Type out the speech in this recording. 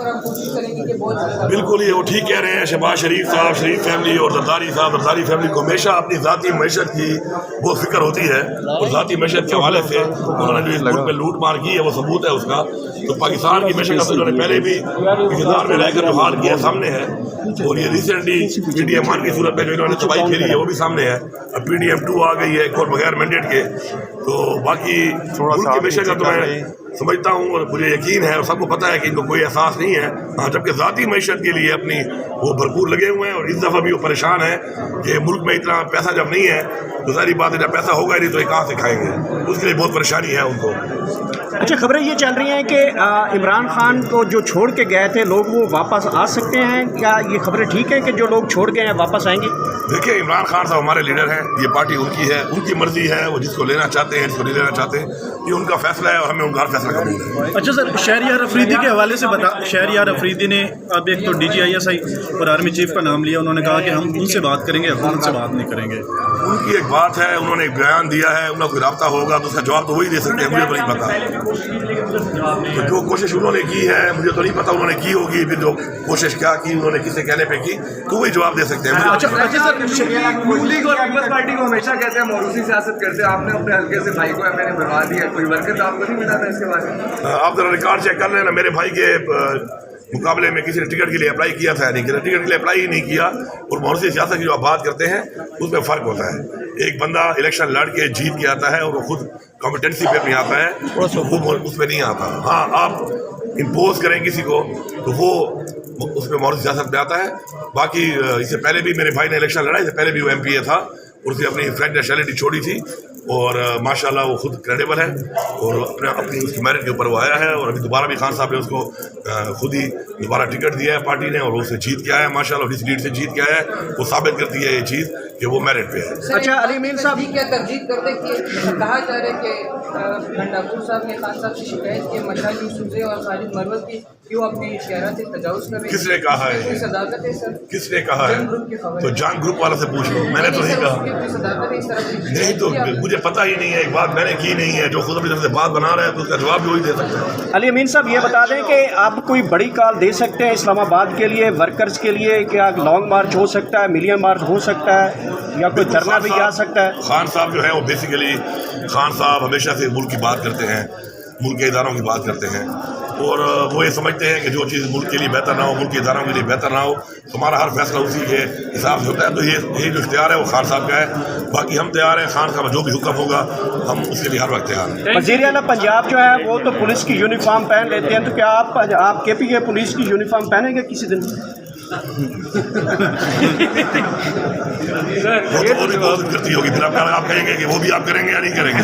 پر ہم کوشش کریں گے کہ بہت بالکل یہ وہ ٹھیک کہہ رہے ہیں. شہباز شریف صاحب, شریف فیملی اور زرداری صاحب, زرداری فیملی کو ہمیشہ اپنی ذاتی معیشت کی بہت فکر ہوتی ہے, اور ذاتی معیشت کے حوالے سے انہوں نے جو اس ملک میں لوٹ مار کی ہے وہ ثبوت ہے اس کا. تو پاکستان کی معیشت کا انہوں نے پہلے بھی اقتدار میں رہ کر جو حال کیا سامنے ہے, اور یہ recently P D M one کی صورت میں جو انہوں نے تباہی کھیلی ہے وہ بھی سامنے ہے. اب پی ڈی ایم ٹو آ گئی ہے ایک اور بغیر مینڈیٹ کے. تو باقی ملک کی معیشت کا تو میں سمجھتا ہوں اور مجھے یقین ہے اور سب کو پتہ ہے کہ ان کو کوئی احساس نہیں ہے. ہاں, جبکہ ذاتی معیشت کے لیے اپنی وہ بھرپور لگے ہوئے ہیں, اور اس دفعہ بھی وہ پریشان ہیں کہ ملک میں اتنا پیسہ جب نہیں ہے تو ظاہری بات ہے جب پیسہ ہوگا ہی نہیں تو یہ کہاں سے کھائیں گے, اس کے لیے بہت پریشانی ہے ان کو. اچھا, خبریں یہ چل رہی ہیں کہ عمران خان کو جو چھوڑ کے گئے تھے لوگ وہ واپس آ سکتے ہیں, کیا یہ خبریں ٹھیک ہیں کہ جو لوگ چھوڑ گئے ہیں واپس آئیں گے؟ دیکھیں, عمران خان صاحب ہمارے لیڈر ہیں, یہ پارٹی ان کی ہے, ان کی مرضی ہے, وہ جس کو لینا چاہتے ہیں جس کو نہیں لینا چاہتے ہیں, یہ ان کا فیصلہ ہے اور ہمیں ان کا فیصلہ قبول ہے. اچھا سر, شہریار افریدی کے حوالے سے شہریار افریدی نے اب ایک تو D G I S I اور آرمی چیف کا نام لیا, انہوں نے کہا کہ ہم ان سے بات کریں گے, حکومت سے بات نہیں کریں گے. ان کی ایک بات ہے, انہوں نے ایک بیان دیا ہے, انہوں نے کوئی رابطہ ہوگا تو اس کا جواب تو وہی دے سکتے ہیں, مجھے تو نہیں پتا. جو کوشش انہوں نے کی ہے مجھے تو نہیں پتا انہوں نے کی ہوگی, پھر جو کوشش کیا کی انہوں نے کس سے کہنے پہ کی تو وہی جواب دے سکتے ہیں. نون لیگ اور پیپلز پارٹی کو ہمیشہ کہتے ہیں موروثی سیاست کرتے ہیں, آپ نے اپنے حلقے سے بھائی کو میں نے بنوا دیا, کوئی برکت آپ کو نہیں ملا تھا اس کے بارے میں؟ آپ ذرا ریکارڈ چیک کر لیں نا, میرے بھائی کے مقابلے میں کسی نے ٹکٹ کے لیے اپلائی کیا تھا, نہیں ٹکٹ کے لیے اپلائی ہی نہیں کیا. اور موروثی سیاست کی جو آپ بات کرتے ہیں اس میں فرق ہوتا ہے. ایک بندہ الیکشن لڑ کے جیت کے آتا ہے اور وہ خود کمپٹنسی پہ نہیں آتا ہے, وہ اس میں نہیں آتا. ہاں, آپ امپوز کریں کسی کو تو وہ اس میں موروثی سیاست میں آتا ہے. باقی اس سے پہلے بھی میرے بھائی نے الیکشن لڑا, اس سے پہلے بھی وہ ایم پی اے تھا, اور اس نے اپنی فرینک نیشنلٹی چھوڑی تھی, اور ماشاءاللہ وہ خود کریڈیبل ہے, اور اپنی اس کی میرٹ کے اوپر وہ آیا ہے. اور ابھی دوبارہ بھی خان صاحب نے اس کو خود ہی دوبارہ ٹکٹ دیا ہے پارٹی نے, اور وہ اسے جیت کے آیا ہے ماشاءاللہ, اس لیڈ سے جیت کے آیا ہے. وہ ثابت کرتی ہے یہ چیز کہ وہ میرٹ پہ ہے. اچھا, علی امین صاحب کیا ترجیح کرتے کہ کہا جا رہا ہے کہ گنڈاپور صاحب نے خان صاحب سے شکایت کی مشال یوسفزئی اور خالد مروت کی کیوں اپنے اختیارات سے تجاوز کر رہے ہیں؟ کس نے کہا ہے؟ کوئی صداقت ہے سر؟ کس نے کہا ہے؟ تو جان گروپ والا سے پوچھ لو, میں نے تو نہیں کہا. نہیں تو مجھے پتہ ہی نہیں ہے, ایک بات میں نے کی نہیں ہے, جو خود اپنی طرف سے بات بنا رہا ہے تو اس کا جواب بھی وہی دے سکتا ہے. علی امین صاحب یہ بتا دیں کہ آپ کوئی بڑی کال دے سکتے ہیں اسلام آباد کے لیے ورکرز کے لیے, کیا لانگ مارچ ہو سکتا ہے, ملین مارچ ہو سکتا ہے, یا کوئی دھرنا بھی جا سکتا ہے؟ خان صاحب جو ہے وہ بیسیکلی خان صاحب ہمیشہ سے ملک کی بات کرتے ہیں, ملک کے اداروں کی بات کرتے ہیں, اور وہ یہ سمجھتے ہیں کہ جو چیز ملک کے لیے بہتر نہ ہو, ملک کے اداروں کے لیے بہتر نہ ہو, ہمارا ہر فیصلہ اسی کے حساب سے ہوتا ہے. تو یہ جو اختیار ہے وہ خان صاحب کا ہے. باقی ہم تیار ہیں, خان صاحب جو بھی حکم ہوگا ہم اس کے لیے ہر وقت تیار ہیں. وزیر اعلیٰ پنجاب جو ہے وہ تو پولیس کی یونیفارم پہن لیتے ہیں, تو کیا آپ کے پی کے پولیس کی یونیفارم پہنیں گے کسی دن؟ وہ تو بھی بہت کرتی ہوگی, پھر آپ کہیں گے کہ وہ بھی آپ کریں گے یا نہیں کریں گے.